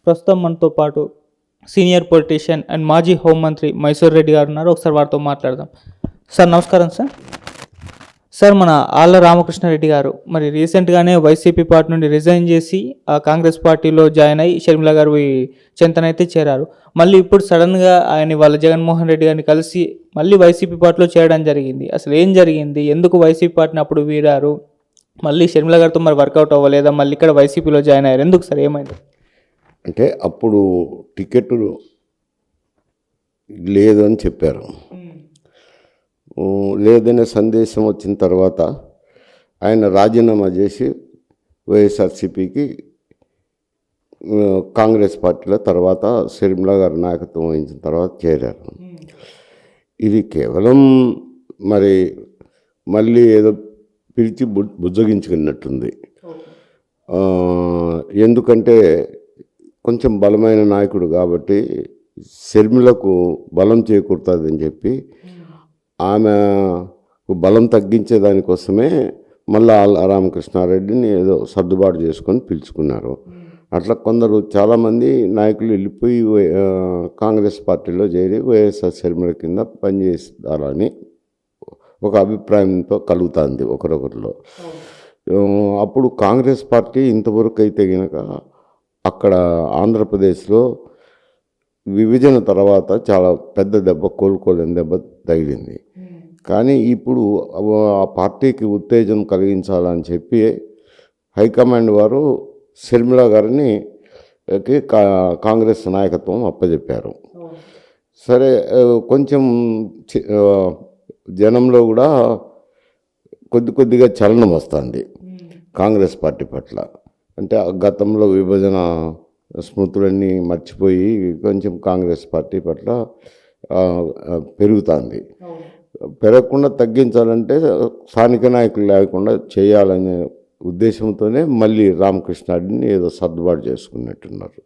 ప్రస్తుతం మనతో పాటు సీనియర్ పొలిటీషియన్ అండ్ మాజీ హోంమంత్రి మైసూర్ రెడ్డి గారు ఉన్నారు. ఒకసారి వారితో మాట్లాడదాం. సార్ నమస్కారం సార్. సార్ మన ఆళ్ళ రామకృష్ణారెడ్డి గారు మరి రీసెంట్గానే వైసీపీ పార్టీ నుండి రిజైన్ చేసి కాంగ్రెస్ పార్టీలో జాయిన్ అయ్యి షర్మిల గారు చెంతనైతే చేరారు. మళ్ళీ ఇప్పుడు సడన్గా ఆయన వాళ్ళ జగన్మోహన్ రెడ్డి గారిని కలిసి మళ్ళీ వైసీపీ పార్టీలో చేరడం జరిగింది. అసలు ఏం జరిగింది? ఎందుకు వైసీపీ పార్టీని అప్పుడు వీడారు? మళ్ళీ షర్మిల గారితో మరి వర్కౌట్ అవ్వలేదా? మళ్ళీ ఇక్కడ వైసీపీలో జాయిన్ అయ్యారు. ఎందుకు సార్, ఏమైంది? అంటే అప్పుడు టికెట్ లేదు అని చెప్పారు. లేదనే సందేశం వచ్చిన తర్వాత ఆయన రాజీనామా చేసి వైఎస్ఆర్సీపీకి కాంగ్రెస్ పార్టీలో తర్వాత షర్మిల గారి నాయకత్వం వహించిన తర్వాత చేరారు. ఇది కేవలం మరి మళ్ళీ ఏదో పిలిచి బుజ్జగించుకున్నట్టుంది. ఎందుకంటే కొంచెం బలమైన నాయకుడు కాబట్టి షర్మిలకు బలం చేకూరుతుందని చెప్పి ఆమె బలం తగ్గించే దానికోసమే మళ్ళీ రామకృష్ణారెడ్డిని ఏదో సర్దుబాటు చేసుకొని పిలుచుకున్నారు. అట్లా కొందరు చాలామంది నాయకులు వెళ్ళిపోయి కాంగ్రెస్ పార్టీలో చేరి వైఎస్ఆర్ షర్మిల కింద పనిచేస్తారని ఒక అభిప్రాయంతో కలుగుతుంది ఒకరొకరిలో. అప్పుడు కాంగ్రెస్ పార్టీ ఇంతవరకు అయితే కనుక అక్కడ ఆంధ్రప్రదేశ్లో విభజన తర్వాత చాలా పెద్ద దెబ్బ, కోలుకోలేని దెబ్బ తగిలింది. కానీ ఇప్పుడు ఆ పార్టీకి ఉత్తేజం కలిగించాలని చెప్పి హైకమాండ్ వారు షర్మిల గారిని కాంగ్రెస్ నాయకత్వం అప్పచెప్పారు. సరే, కొంచెం జనంలో కూడా కొద్దిగా చలనం వస్తుంది కాంగ్రెస్ పార్టీ పట్ల. అంటే గతంలో విభజన స్మృతులన్నీ మర్చిపోయి కొంచెం కాంగ్రెస్ పార్టీ పట్ల పెరుగుతుంది. పెరగకుండా తగ్గించాలంటే స్థానిక నాయకులు లేకుండా చేయాలనే ఉద్దేశంతోనే మళ్ళీ రామకృష్ణారెడ్డిని ఏదో సర్దుబాటు చేసుకున్నట్టున్నారు.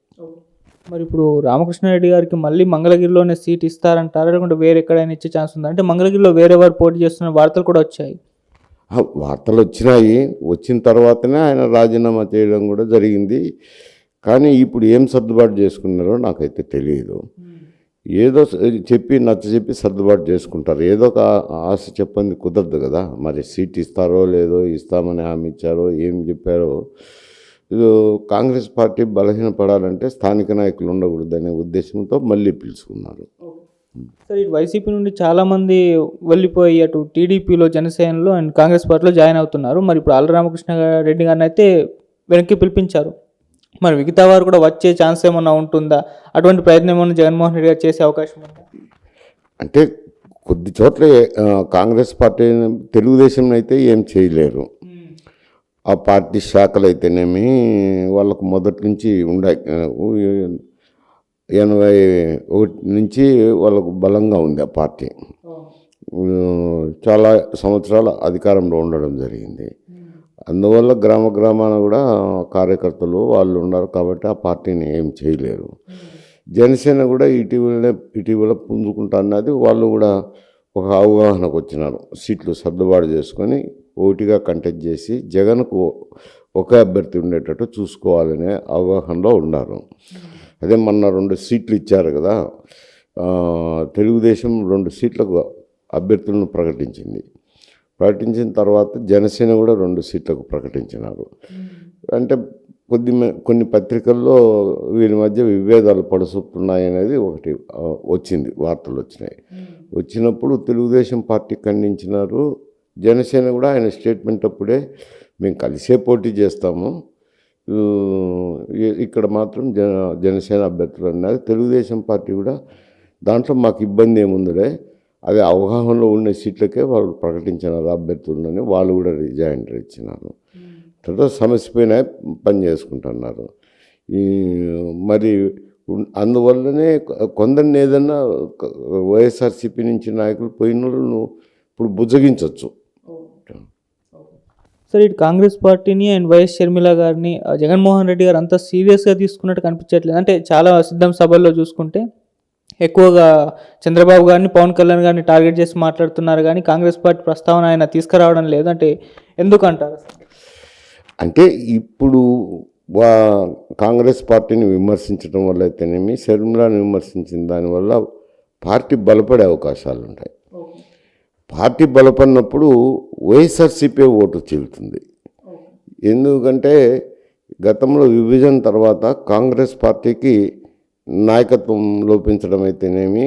మరి ఇప్పుడు రామకృష్ణారెడ్డి గారికి మళ్ళీ మంగళగిరిలోనే సీట్ ఇస్తారంటారా, లేకుంటే వేరే ఎక్కడైనా ఇచ్చే ఛాన్స్ ఉందా? అంటే మంగళగిరిలో వేరే వారు పోటీ చేస్తున్న వార్తలు కూడా వచ్చాయి. వార్తలు వచ్చినాయి. వచ్చిన తర్వాతనే ఆయన రాజీనామా చేయడం కూడా జరిగింది. కానీ ఇప్పుడు ఏం సర్దుబాటు చేసుకున్నారో నాకైతే తెలియదు. ఏదో చెప్పి నచ్చ సర్దుబాటు చేసుకుంటారు. ఏదో ఒక ఆశ చెప్పంది కుదరదు కదా. మరి సీట్ ఇస్తారో లేదో, ఇస్తామని హామీ ఇచ్చారో ఏం చెప్పారో. కాంగ్రెస్ పార్టీ బలహీనపడాలంటే స్థానిక నాయకులు ఉండకూడదనే ఉద్దేశంతో మళ్ళీ పిలుచుకున్నారు. సరే, ఇటు వైసీపీ నుండి చాలామంది వెళ్ళిపోయి అటు టీడీపీలో, జనసేనలో అండ్ కాంగ్రెస్ పార్టీలో జాయిన్ అవుతున్నారు. మరి ఇప్పుడు ఆళ్ళ రామకృష్ణారెడ్డి గారిని అయితే వెనక్కి పిలిపించారు. మరి మిగతా వారు కూడా వచ్చే ఛాన్స్ ఏమన్నా ఉంటుందా? అటువంటి ప్రయత్నం ఏమన్నా జగన్మోహన్ రెడ్డి గారు చేసే అవకాశం ఉందా? అంటే కొద్ది చోట్ల కాంగ్రెస్ పార్టీ తెలుగుదేశం అయితే ఏం చేయలేరు. ఆ పార్టీ శాఖలు అయితేనేమి వాళ్ళకు మొదటి నుంచి 81 నుంచి వాళ్ళకు బలంగా ఉంది ఆ పార్టీ. చాలా సంవత్సరాల అధికారంలో ఉండడం జరిగింది. అందువల్ల గ్రామాన కూడా కార్యకర్తలు వాళ్ళు ఉన్నారు కాబట్టి ఆ పార్టీని ఏం చేయలేరు. జనసేన కూడా ఇటీవల పుంజుకుంటా అన్నది వాళ్ళు కూడా ఒక అవగాహనకు వచ్చినారు. సీట్లు సర్దుబాటు చేసుకొని ఓటిగా కంటెస్ట్ చేసి జగన్కు ఒక అభ్యర్థి ఉండేటట్టు చూసుకోవాలనే అవగాహనలో ఉన్నారు. అదే మొన్న 2 సీట్లు ఇచ్చారు కదా. తెలుగుదేశం 2 సీట్లకు అభ్యర్థులను ప్రకటించిన తర్వాత జనసేన కూడా 2 సీట్లకు ప్రకటించినారు. అంటే కొన్ని పత్రికల్లో వీరి మధ్య విభేదాలు పడుతున్నాయి అనేది ఒకటి వచ్చింది, వార్తలు వచ్చినాయి. వచ్చినప్పుడు తెలుగుదేశం పార్టీ ఖండించినారు. జనసేన కూడా ఆయన స్టేట్మెంట్ అప్పుడే మేము కలిసే పోటీ చేస్తాము, ఇక్కడ మాత్రం జనసేన అభ్యర్థులు అన్నారు. తెలుగుదేశం పార్టీ కూడా దాంట్లో మాకు ఇబ్బంది ఏముందిలే, అదే అవగాహనలో ఉన్న సీట్లకే వాళ్ళు ప్రకటించినారు అభ్యర్థులని. వాళ్ళు కూడా రిజైండర్ ఇచ్చినారు. తర్వాత సమస్య పని చేసుకుంటున్నారు. మరి అందువల్లనే కొందరిని ఏదన్నా వైఎస్ఆర్సీపీ నుంచి నాయకులు పోయిన వాళ్ళను ఇప్పుడు బుజ్జగించవచ్చు. సరే, ఇటు కాంగ్రెస్ పార్టీని అండ్ వైఎస్ షర్మిల గారిని జగన్మోహన్ రెడ్డి గారు అంత సీరియస్గా తీసుకున్నట్టు కనిపించట్లేదు. అంటే చాలా సిద్ధం సభల్లో చూసుకుంటే ఎక్కువగా చంద్రబాబు గారిని, పవన్ కళ్యాణ్ గారిని టార్గెట్ చేసి మాట్లాడుతున్నారు, కానీ కాంగ్రెస్ పార్టీ ప్రస్తావన ఆయన తీసుకురావడం లేదు. అంటే ఎందుకంటారు? అంటే ఇప్పుడు కాంగ్రెస్ పార్టీని విమర్శించడం వల్ల అయితేనేమి, షర్మిలాని విమర్శించిన దానివల్ల పార్టీ బలపడే అవకాశాలు ఉంటాయి. పార్టీ బలపడినప్పుడు వైఎస్ఆర్సీపీ ఓటు చీలుతుంది. ఎందుకంటే గతంలో విభజన తర్వాత కాంగ్రెస్ పార్టీకి నాయకత్వం లోపించడం అయితేనేమి,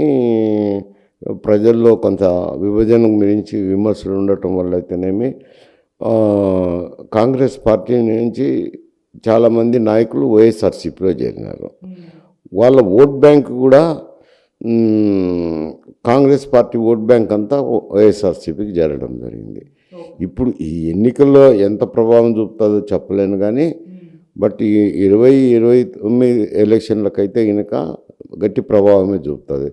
ప్రజల్లో కొంత విభజన గురించి విమర్శలు ఉండటం వల్ల అయితేనేమి కాంగ్రెస్ పార్టీ నుంచి చాలామంది నాయకులు వైఎస్ఆర్సీపీలో చేరినారు. వాళ్ళ ఓట్ బ్యాంక్ కూడా కాంగ్రెస్ పార్టీ ఓట్ బ్యాంక్ అంతా వైఎస్ఆర్సీపీకి చేరడం జరిగింది. ఇప్పుడు ఈ ఎన్నికల్లో ఎంత ప్రభావం చూపుతుందో చెప్పలేను, కానీ బట్ ఈ 2029 ఎలక్షన్లకైతే కనుక గట్టి ప్రభావమే చూపుతుంది.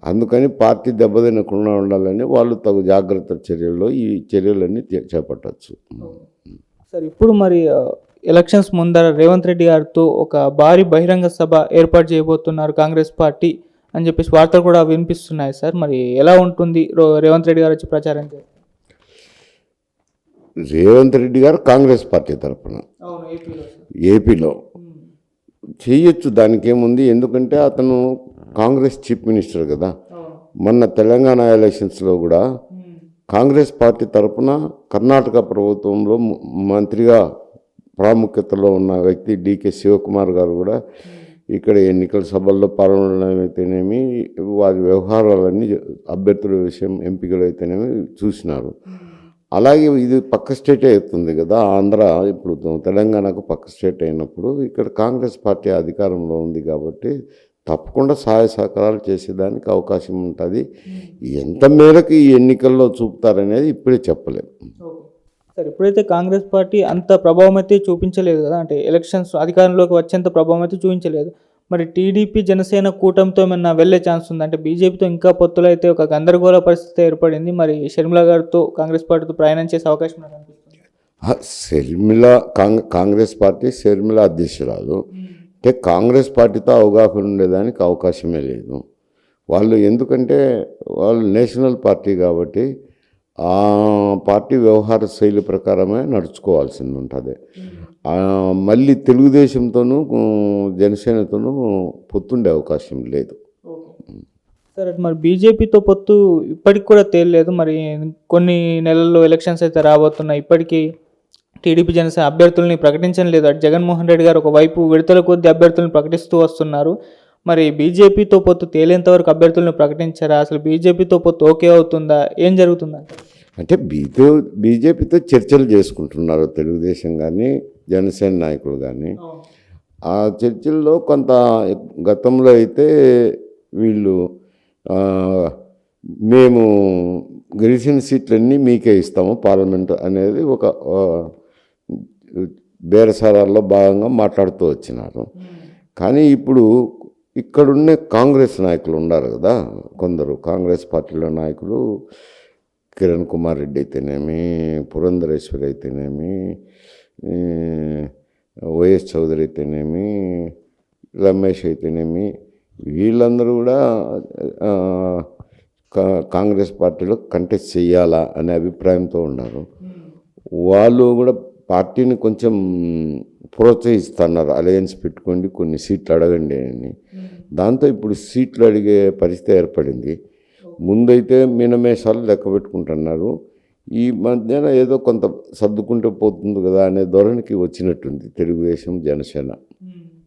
అందుకని పార్టీ దెబ్బతినకుండా ఉండాలని వాళ్ళు తగు జాగ్రత్త చర్యల్లో ఈ చర్యలన్నీ చేపట్టవచ్చు. సార్, ఇప్పుడు మరి ఎలక్షన్స్ ముందర రేవంత్ రెడ్డి గారితో ఒక భారీ బహిరంగ సభ ఏర్పాటు చేయబోతున్నారు కాంగ్రెస్ పార్టీ అని చెప్పేసి వార్తలు కూడా వినిపిస్తున్నాయి సార్. మరి ఎలా ఉంటుంది రేవంత్ రెడ్డి గారు వచ్చి ప్రచారం చేస్తారు? రేవంత్ రెడ్డి గారు కాంగ్రెస్ పార్టీ తరఫున ఏపీలో చేయొచ్చు, దానికి ఏముంది. ఎందుకంటే అతను కాంగ్రెస్ చీఫ్ మినిస్టర్ కదా. మొన్న తెలంగాణ ఎలక్షన్స్లో కూడా కాంగ్రెస్ పార్టీ తరఫున కర్ణాటక ప్రభుత్వంలో మంత్రిగా ప్రాముఖ్యతలో ఉన్న వ్యక్తి డికే శివకుమార్ గారు కూడా ఇక్కడ ఎన్నికల సభల్లో పాల్గొనడం అయితేనేమి, వారి వ్యవహారాలన్నీ అభ్యర్థుల విషయం ఎంపికలు అయితేనేమి చూసినారు. అలాగే ఇది పక్క స్టేటే అవుతుంది కదా, ఆంధ్ర ఇప్పుడు తెలంగాణకు పక్క స్టేట్ అయినప్పుడు ఇక్కడ కాంగ్రెస్ పార్టీ అధికారంలో ఉంది కాబట్టి తప్పకుండా సహాయ సహకారాలు చేసేదానికి అవకాశం ఉంటుంది. ఎంత మేరకు ఈ ఎన్నికల్లో చూపుతారనేది ఇప్పుడే చెప్పలేము. సార్, ఇప్పుడైతే కాంగ్రెస్ పార్టీ అంత ప్రభావం అయితే చూపించలేదు కదా, అంటే ఎలక్షన్స్ అధికారంలోకి వచ్చేంత ప్రభావం అయితే చూపించలేదు. మరి టీడీపీ జనసేన కూటమితో ఏమన్నా వెళ్ళే ఛాన్స్ ఉంది? అంటే బీజేపీతో ఇంకా పొత్తులో అయితే ఒక గందరగోళ పరిస్థితి ఏర్పడింది. మరి షర్మిల గారితో కాంగ్రెస్ పార్టీతో ప్రయాణం చేసే అవకాశం నాకు అనిపిస్తుంది. షర్మిల కాంగ్రెస్ పార్టీ షర్మిల అధ్యక్షురాలు అంటే కాంగ్రెస్ పార్టీతో అవగాహన ఉండేదానికి అవకాశమే లేదు. వాళ్ళు ఎందుకంటే వాళ్ళు నేషనల్ పార్టీ కాబట్టి ఆ పార్టీ వ్యవహార శైలి ప్రకారమే నడుచుకోవాల్సింది ఉంటుంది. మళ్ళీ తెలుగుదేశంతోనూ జనసేనతోనూ పొత్తుండే అవకాశం లేదు. సరే, మరి బీజేపీతో పొత్తు ఇప్పటికి కూడా తేలలేదు. మరి కొన్ని నెలల్లో ఎలక్షన్స్ అయితే రాబోతున్నాయి. ఇప్పటికీ టీడీపీ జనసేన అభ్యర్థుల్ని ప్రకటించడం లేదు. అటు జగన్మోహన్ రెడ్డి గారు ఒకవైపు విడతల కొద్ది అభ్యర్థులను ప్రకటిస్తూ వస్తున్నారు. మరి బీజేపీతో పొత్తు తేలేంత వరకు అభ్యర్థులను ప్రకటించారా? అసలు బీజేపీతో పొత్తు ఓకే అవుతుందా? ఏం జరుగుతుందంట? అంటే బీజేపీతో చర్చలు చేసుకుంటున్నారు తెలుగుదేశం కానీ జనసేన నాయకులు కానీ. ఆ చర్చల్లో కొంత గతంలో అయితే వీళ్ళు మేము గెలిచిన సీట్లన్నీ మీకే ఇస్తాము పార్లమెంట్ అనేది ఒక బేరసారాల్లో భాగంగా మాట్లాడుతూ వచ్చినారు. కానీ ఇప్పుడు ఇక్కడున్న కాంగ్రెస్ నాయకులు ఉన్నారు కదా, కొందరు కాంగ్రెస్ పార్టీలో నాయకులు, కిరణ్ కుమార్ రెడ్డి అయితేనేమి, పురంధరేశ్వరి అయితేనేమి, వైఎస్ చౌదరి అయితేనేమి, రమేష్ అయితేనేమి, వీళ్ళందరూ కూడా కాంగ్రెస్ పార్టీలో కంటెస్ట్ చేయాలా అనే అభిప్రాయంతో ఉన్నారు. వాళ్ళు కూడా పార్టీని కొంచెం ప్రోత్సహిస్తున్నారు, అలయన్స్ పెట్టుకోండి, కొన్ని సీట్లు అడగండి అని. దాంతో ఇప్పుడు సీట్లు అడిగే పరిస్థితి ఏర్పడింది. ముందైతే మీనమేషాలు లెక్క పెట్టుకుంటున్నారు. ఈ మధ్యన ఏదో కొంత సర్దుకుంటూ పోతుంది కదా అనే ధోరణికి వచ్చినట్టుంది తెలుగుదేశం జనసేన.